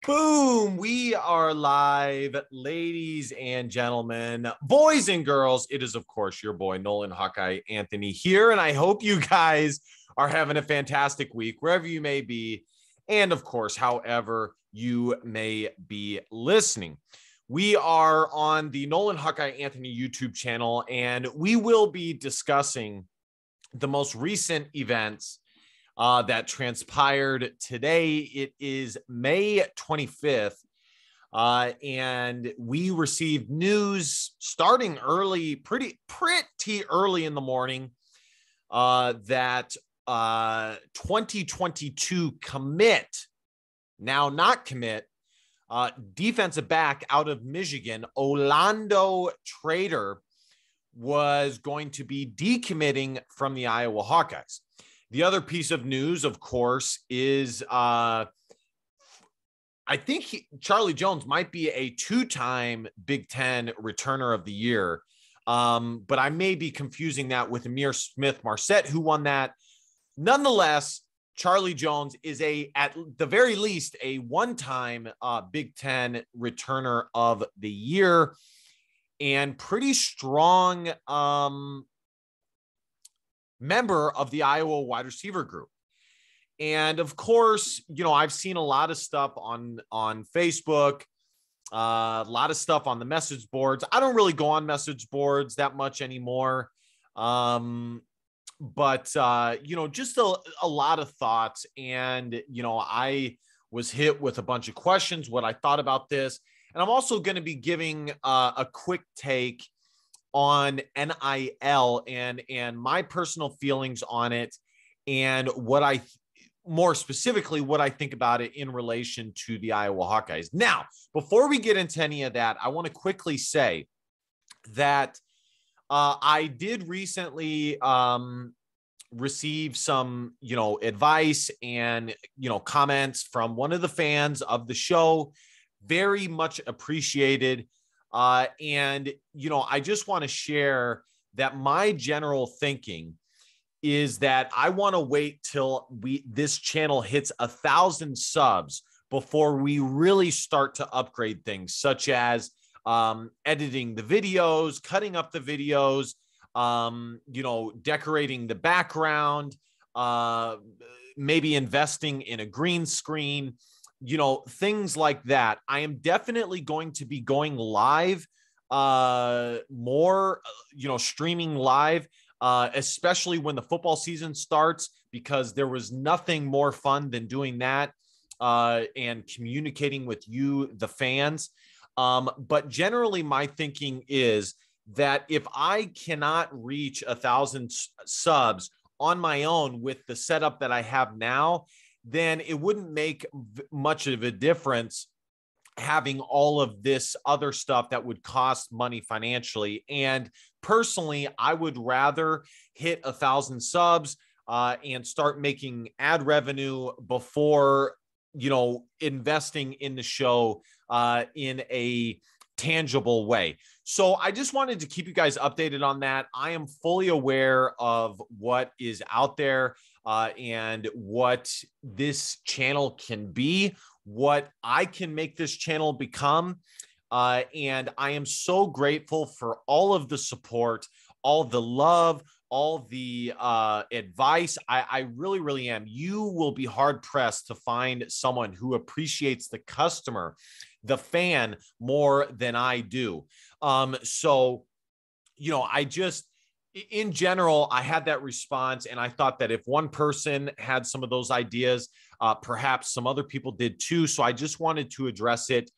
Boom! We are live, ladies and gentlemen, boys and girls. It is, of course, your boy, Nolan Hawkeye Anthony here. And I hope you guys are having a fantastic week, wherever you may be. And, of course, however you may be listening. We are on the Nolan Hawkeye Anthony YouTube channel, and we will be discussing the most recent events that transpired today. It is May 25th, and we received news starting early, pretty early in the morning, that 2022 commit, now not commit, defensive back out of Michigan, Olando Trader, was going to be decommitting from the Iowa Hawkeyes. The other piece of news, of course, is I think Charlie Jones might be a two-time Big Ten returner of the year, but I may be confusing that with Amir Smith-Marset, who won that. Nonetheless, Charlie Jones is at the very least, a one-time Big Ten returner of the year, and pretty strong member of the Iowa wide receiver group. And of course, you know, I've seen a lot of stuff on Facebook, a lot of stuff on the message boards. I don't really go on message boards that much anymore. But you know, just a lot of thoughts. And, you know, I was hit with a bunch of questions, what I thought about this. And I'm also going to be giving a quick take on NIL and my personal feelings on it, and more specifically, what I think about it in relation to the Iowa Hawkeyes. Now, before we get into any of that, I want to quickly say that I did recently receive some, you know, advice and, you know, comments from one of the fans of the show. Very much appreciated. And, you know, I just want to share that my general thinking is that I want to wait till this channel hits 1,000 subs before we really start to upgrade things, such as editing the videos, cutting up the videos, you know, decorating the background, maybe investing in a green screen, you know, things like that. I am definitely going to be going live, more, you know, streaming live, especially when the football season starts, because there was nothing more fun than doing that and communicating with you, the fans. But generally, my thinking is that if I cannot reach 1,000 subs on my own with the setup that I have now, then it wouldn't make much of a difference having all of this other stuff that would cost money financially. And personally, I would rather hit 1,000 subs and start making ad revenue before, you know, investing in the show in a tangible way. So I just wanted to keep you guys updated on that. I am fully aware of what is out there and what this channel can be, what I can make this channel become. And I am so grateful for all of the support, all the love, all the advice. I really, really am. You will be hard pressed to find someone who appreciates the customer, the fan, more than I do. So, you know, in general, I had that response, and I thought that if one person had some of those ideas, perhaps some other people did too. So I just wanted to address it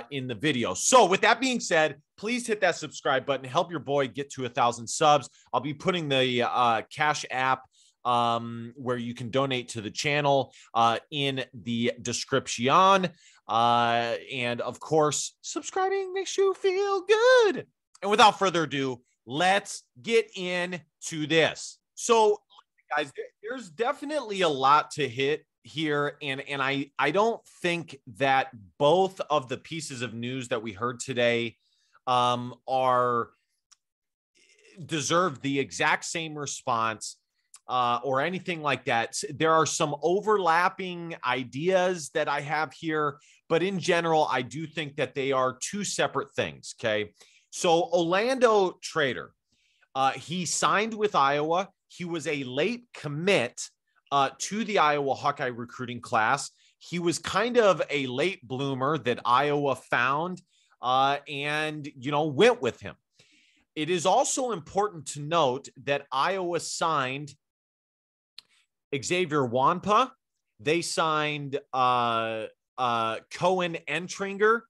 in the video. So with that being said, please hit that subscribe button. Help your boy get to 1,000 subs. I'll be putting the Cash App where you can donate to the channel in the description. And of course, subscribing makes you feel good. And without further ado, let's get into this. So, guys, there's definitely a lot to hit here, and I don't think that both of the pieces of news that we heard today deserve the exact same response or anything like that. There are some overlapping ideas that I have here, but in general, I do think that they are two separate things. Okay. So Olando Trader, he signed with Iowa. He was a late commit to the Iowa Hawkeye recruiting class. He was kind of a late bloomer that Iowa found and, went with him. It is also important to note that Iowa signed Xavier Wampa. They signed Cohen Entringer.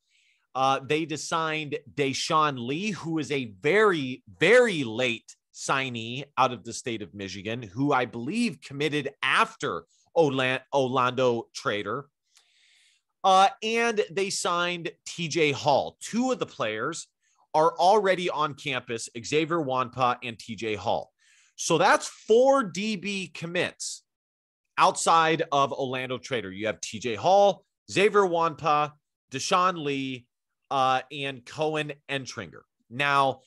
They signed Deshaun Lee, who is a very, very late signee out of the state of Michigan, who I believe committed after Olando Trader. And they signed TJ Hall. Two of the players are already on campus, Xavier Wampa and TJ Hall. So that's 4 DB commits outside of Olando Trader. You have TJ Hall, Xavier Wampa, Deshaun Lee, and Cohen Entringer. Now,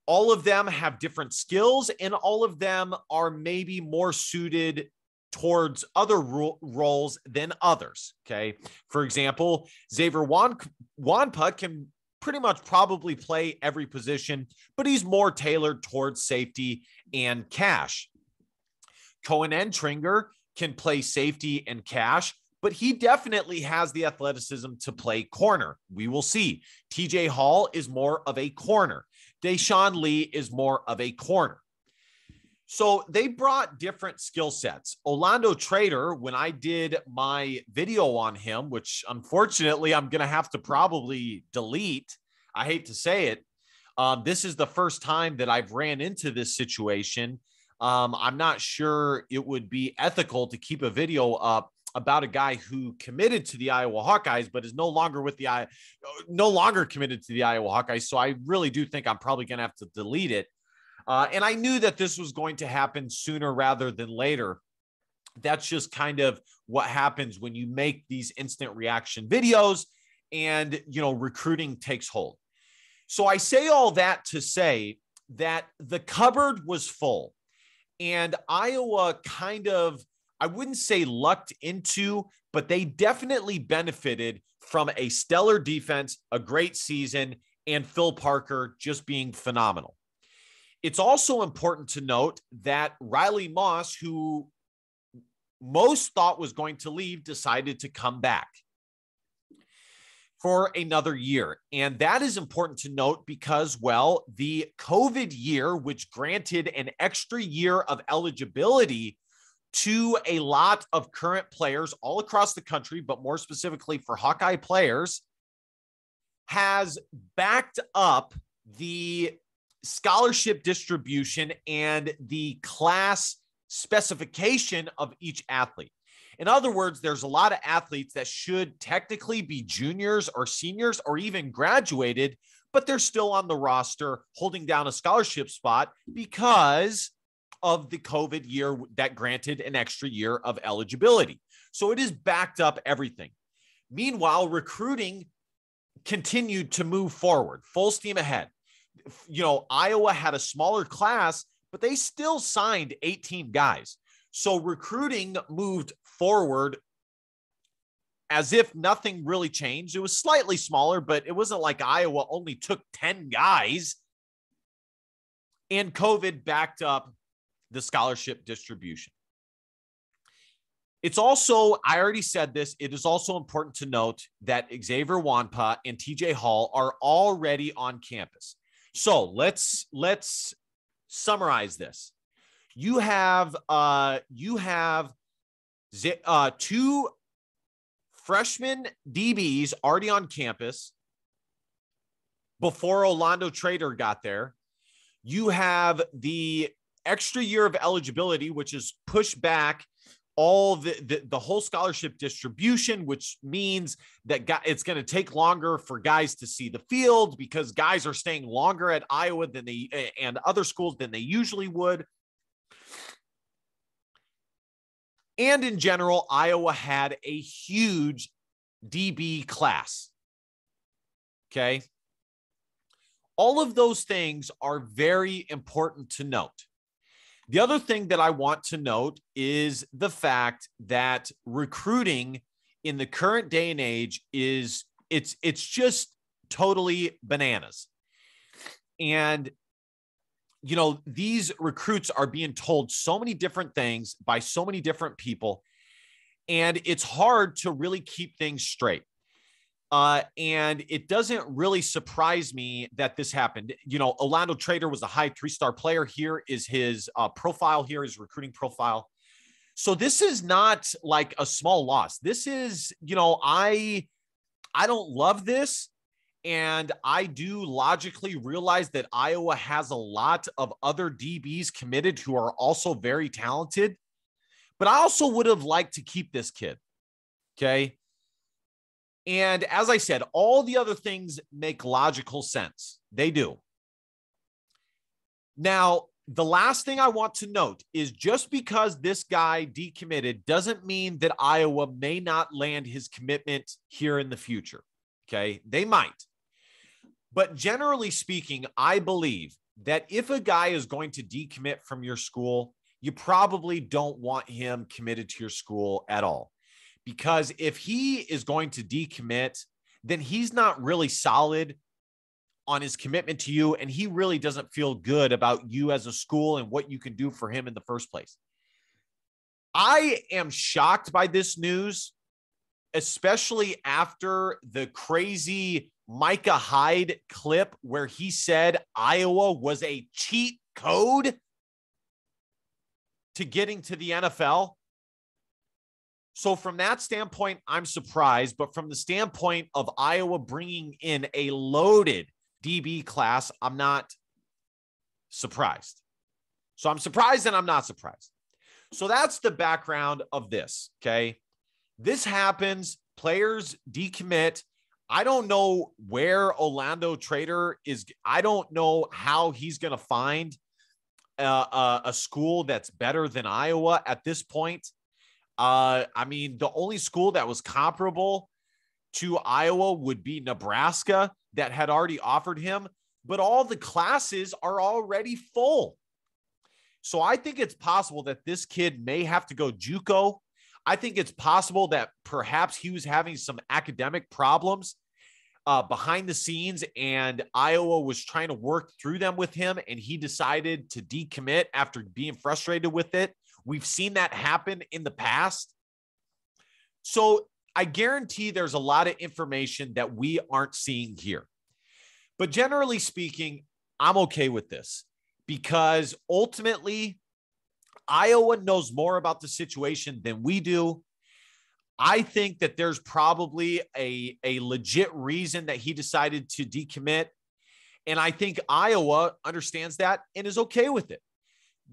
all of them have different skills, and all of them are maybe more suited towards other roles than others. Okay. For example, Xavier Wampa can pretty much probably play every position, but he's more tailored towards safety and cash. Cohen Entringer can play safety and cash, but he definitely has the athleticism to play corner. We will see. TJ Hall is more of a corner. Deshaun Lee is more of a corner. So they brought different skill sets. Olando Trader, when I did my video on him, which unfortunately I'm going to have to probably delete, I hate to say it, this is the first time that I've ran into this situation. I'm not sure it would be ethical to keep a video up about a guy who committed to the Iowa Hawkeyes, but is no longer committed to the Iowa Hawkeyes. So I really do think I'm probably going to have to delete it. And I knew that this was going to happen sooner rather than later. That's just kind of what happens when you make these instant reaction videos and, recruiting takes hold. So I say all that to say that the cupboard was full and Iowa kind of, I wouldn't say lucked into, but they definitely benefited from a stellar defense, a great season, and Phil Parker just being phenomenal. It's also important to note that Riley Moss, who most thought was going to leave, decided to come back for another year. And that is important to note because, well, the COVID year, which granted an extra year of eligibility to a lot of current players all across the country, but more specifically for Hawkeye players, has backed up the scholarship distribution and the class specification of each athlete. In other words, there's a lot of athletes that should technically be juniors or seniors or even graduated, but they're still on the roster holding down a scholarship spot because of the COVID year that granted an extra year of eligibility. So it has backed up everything. Meanwhile, recruiting continued to move forward, full steam ahead. Iowa had a smaller class, but they still signed 18 guys. So recruiting moved forward as if nothing really changed. It was slightly smaller, but it wasn't like Iowa only took 10 guys. And COVID backed up the scholarship distribution. It's also, I already said this, it is also important to note that Xavier Wampa and TJ Hall are already on campus. So let's summarize this. You have 2 freshman DBs already on campus before Olando Trader got there. You have the extra year of eligibility, which is pushed back all the whole scholarship distribution, which means that it's going to take longer for guys to see the field because guys are staying longer at Iowa and other schools than they usually would. And in general, Iowa had a huge DB class. Okay. All of those things are very important to note. The other thing that I want to note is the fact that recruiting in the current day and age is it's just totally bananas. And, you know, these recruits are being told so many different things by so many different people, and it's hard to really keep things straight. And it doesn't really surprise me that this happened. You know, Olando Trader was a high 3-star player. Here is his profile, here is recruiting profile. So this is not like a small loss. This is, you know, I don't love this. And I do logically realize that Iowa has a lot of other DBs committed who are also very talented. But I also would have liked to keep this kid. Okay. And as I said, all the other things make logical sense. They do. Now, the last thing I want to note is just because this guy decommitted doesn't mean that Iowa may not land his commitment here in the future. Okay. They might. But generally speaking, I believe that if a guy is going to decommit from your school, you probably don't want him committed to your school at all. Because if he is going to decommit, then he's not really solid on his commitment to you, and he really doesn't feel good about you as a school and what you can do for him in the first place. I am shocked by this news, especially after the crazy Micah Hyde clip where he said Iowa was a cheat code to getting to the NFL. So from that standpoint, I'm surprised. But from the standpoint of Iowa bringing in a loaded DB class, I'm not surprised. So I'm surprised and I'm not surprised. So that's the background of this, okay? This happens. Players decommit. I don't know where Olando Trader is. I don't know how he's going to find a school that's better than Iowa at this point. I mean, the only school that was comparable to Iowa would be Nebraska that had already offered him, but all the classes are already full. So I think it's possible that this kid may have to go JUCO. I think it's possible that perhaps he was having some academic problems behind the scenes, and Iowa was trying to work through them with him, and he decided to decommit after being frustrated with it. We've seen that happen in the past. So I guarantee there's a lot of information that we aren't seeing here. But generally speaking, I'm okay with this because ultimately Iowa knows more about the situation than we do. I think that there's probably a legit reason that he decided to decommit. And I think Iowa understands that and is okay with it.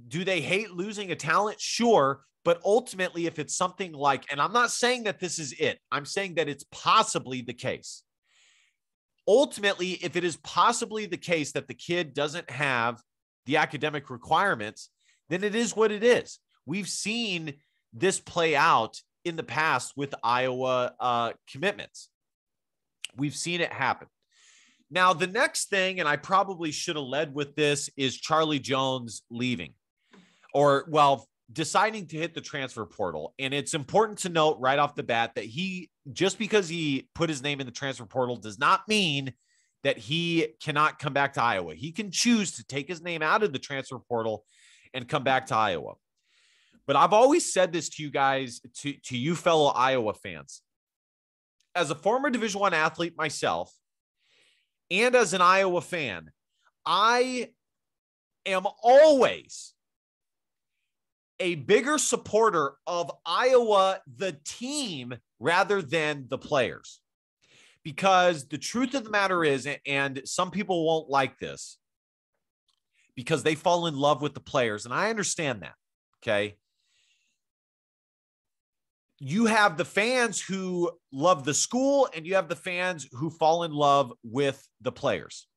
Do they hate losing a talent? Sure. But ultimately, if it's something like, and I'm not saying that this is it, I'm saying that it's possibly the case. Ultimately, if it is possibly the case that the kid doesn't have the academic requirements, then it is what it is. We've seen this play out in the past with Iowa commitments. We've seen it happen. Now, the next thing, and I probably should have led with this, is Charlie Jones leaving or, well, deciding to hit the transfer portal. And it's important to note right off the bat that he, just because he put his name in the transfer portal does not mean that he cannot come back to Iowa. He can choose to take his name out of the transfer portal and come back to Iowa. But I've always said this to you guys, to you fellow Iowa fans. As a former Division I athlete myself, and as an Iowa fan, I am always a bigger supporter of Iowa, the team, rather than the players. Because the truth of the matter is, and some people won't like this, because they fall in love with the players, and I understand that, okay? You have the fans who love the school, and you have the fans who fall in love with the players,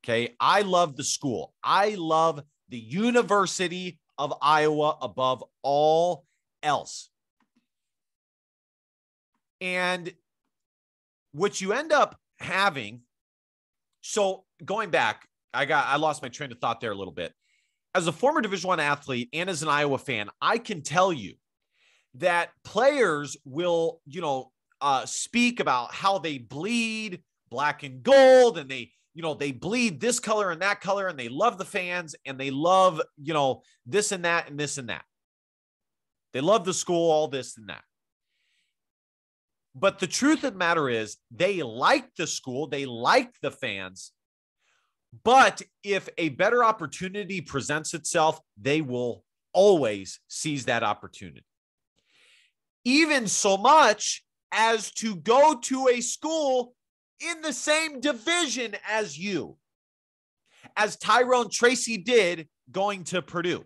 okay? I love the school. I love the University of Iowa above all else. And what you end up having, so going back, I lost my train of thought there a little bit. as a former Division I athlete and as an Iowa fan, I can tell you that players will, speak about how they bleed black and gold, and they bleed this color and that color, and they love the fans, and they love, this and that and this and that. They love the school, all this and that. But the truth of the matter is they like the school, they like the fans, but if a better opportunity presents itself, they will always seize that opportunity. Even so much as to go to a school in the same division as you, as Tyrone Tracy did going to Purdue.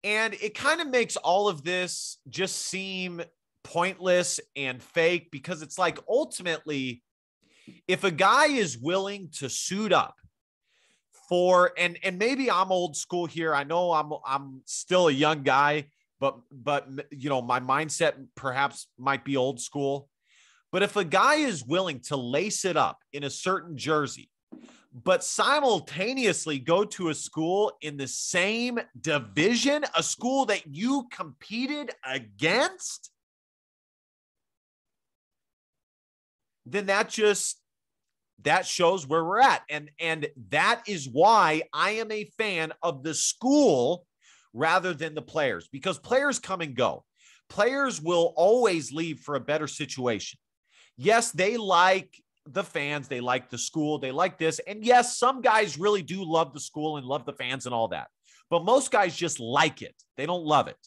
And it kind of makes all of this just seem pointless and fake, because it's like, ultimately, if a guy is willing to suit up for, and maybe I'm old school here. I know I'm still a young guy, but my mindset perhaps might be old school. But if a guy is willing to lace it up in a certain jersey, but simultaneously go to a school in the same division, a school that you competed against, then that shows where we're at. And that is why I am a fan of the school rather than the players, because players come and go. Players will always leave for a better situation. Yes, they like the fans, they like the school, they like this. And yes, some guys really do love the school and love the fans and all that. But most guys just like it. They don't love it.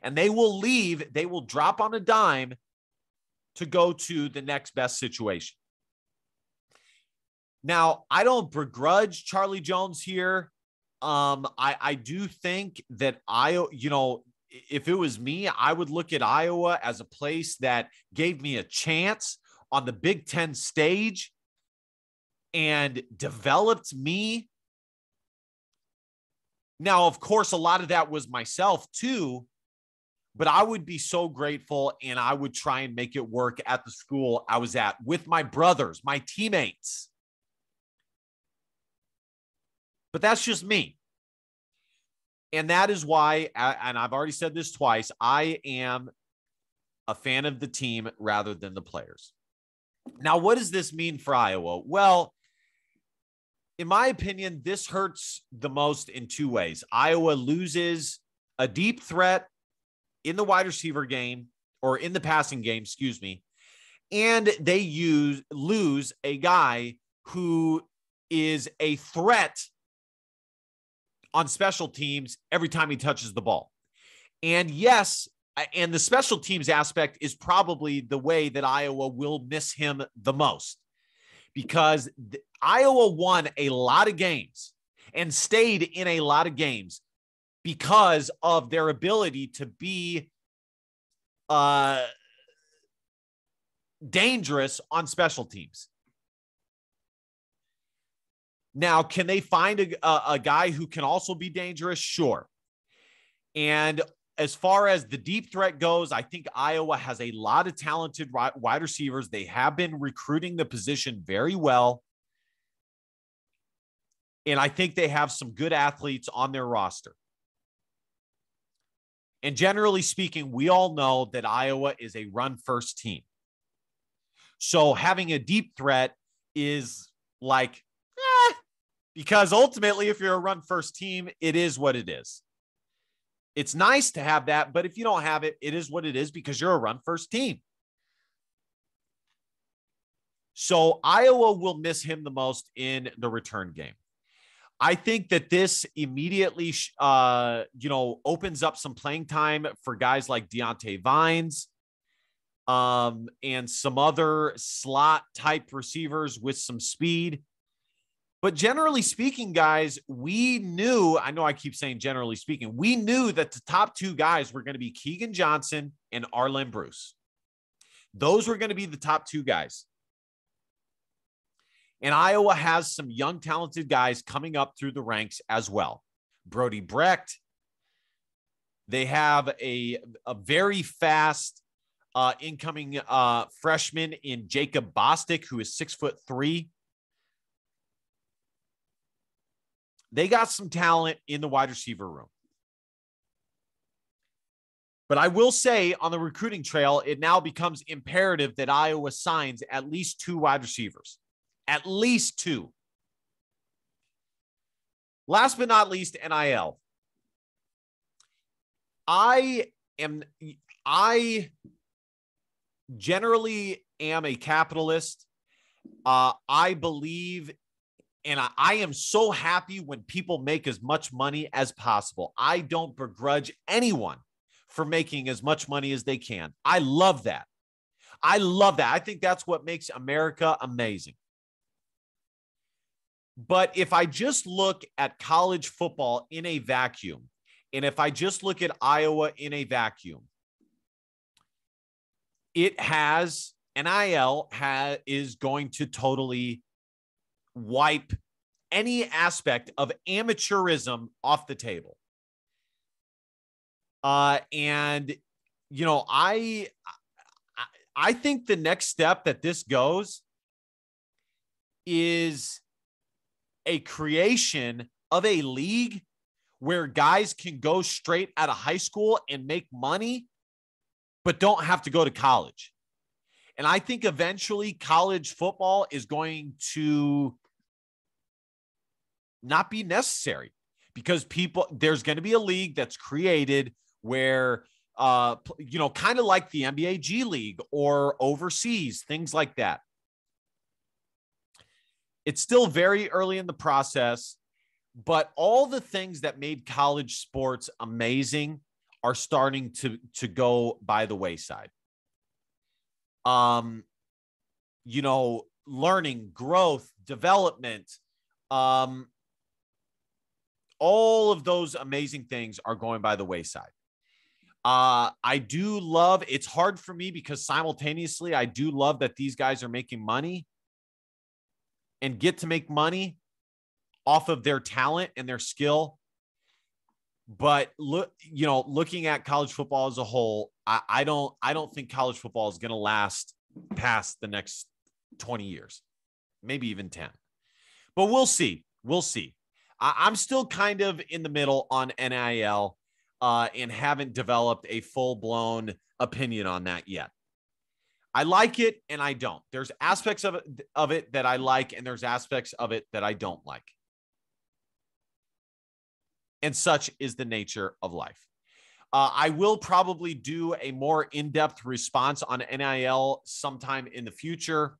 And they will leave, they will drop on a dime to go to the next best situation. Now, I don't begrudge Charlie Jones here. I do think that if it was me, I would look at Iowa as a place that gave me a chance on the Big Ten stage and developed me. Now, of course, a lot of that was myself too, but I would be so grateful, and I would try and make it work at the school I was at with my brothers, my teammates. But that's just me. And that is why, and I've already said this twice, I am a fan of the team rather than the players. Now, what does this mean for Iowa? Well, in my opinion, this hurts the most in two ways. Iowa loses a deep threat in the wide receiver game, or in the passing game, and they lose a guy who is a threat on special teams every time he touches the ball. And yes, and the special teams aspect is probably the way that Iowa will miss him the most, because Iowa won a lot of games and stayed in a lot of games because of their ability to be dangerous on special teams. Now, can they find a guy who can also be dangerous? Sure. And as far as the deep threat goes, I think Iowa has a lot of talented wide receivers. They have been recruiting the position very well. And I think they have some good athletes on their roster. And generally speaking, we all know that Iowa is a run-first team. So having a deep threat is like, because ultimately, if you're a run-first team, it is what it is. It's nice to have that, but if you don't have it, it is what it is, because you're a run-first team. So Iowa will miss him the most in the return game. I think that this immediately, opens up some playing time for guys like Deontay Vines and some other slot-type receivers with some speed. But generally speaking, guys, we knew, I know I keep saying generally speaking, we knew that the top two guys were going to be Keegan Johnson and Arlen Bruce. Those were going to be the top two guys. And Iowa has some young, talented guys coming up through the ranks as well. Brody Brecht. They have a very fast incoming freshman in Jacob Bostic, who is 6'3". They got some talent in the wide receiver room. But I will say on the recruiting trail, it now becomes imperative that Iowa signs at least 2 wide receivers. At least 2. Last but not least, NIL. I generally am a capitalist. I believe, and I am so happy when people make as much money as possible. I don't begrudge anyone for making as much money as they can. I love that. I love that. I think that's what makes America amazing. But if I just look at college football in a vacuum, and if I just look at Iowa in a vacuum, it has, NIL is going to totally wipe any aspect of amateurism off the table. And, you know, I think the next step that this goes is a creation of a league where guys can go straight out of high school and make money, but don't have to go to college. And I think eventually college football is going to not be necessary because there's going to be a league that's created where, you know, kind of like the NBA G League or overseas, things like that. It's still very early in the process, but all the things that made college sports amazing are starting to go by the wayside. You know, learning, growth, development, all of those amazing things are going by the wayside. I do love, it's hard for me because simultaneously, I do love that these guys are making money and get to make money off of their talent and their skill. But looking at college football as a whole, I don't think college football is going to last past the next 20 years, maybe even 10. But we'll see. We'll see. I'm still kind of in the middle on NIL and haven't developed a full-blown opinion on that yet. I like it and I don't. There's aspects of it that I like, and there's aspects of it that I don't like. And such is the nature of life. I will probably do a more in-depth response on NIL sometime in the future.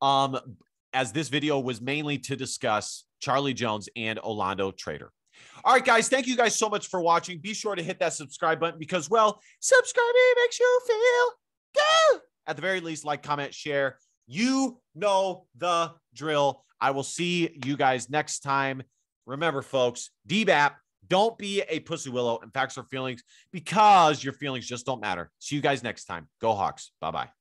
As this video was mainly to discuss Charlie Jones and Olando Trader. All right, guys, thank you guys so much for watching. Be sure to hit that subscribe button because, well, subscribing makes you feel good. At the very least, like, comment, share. You know the drill. I will see you guys next time. Remember, folks, DBAP, don't be a pussy willow and facts or feelings because your feelings just don't matter. See you guys next time. Go Hawks. Bye-bye.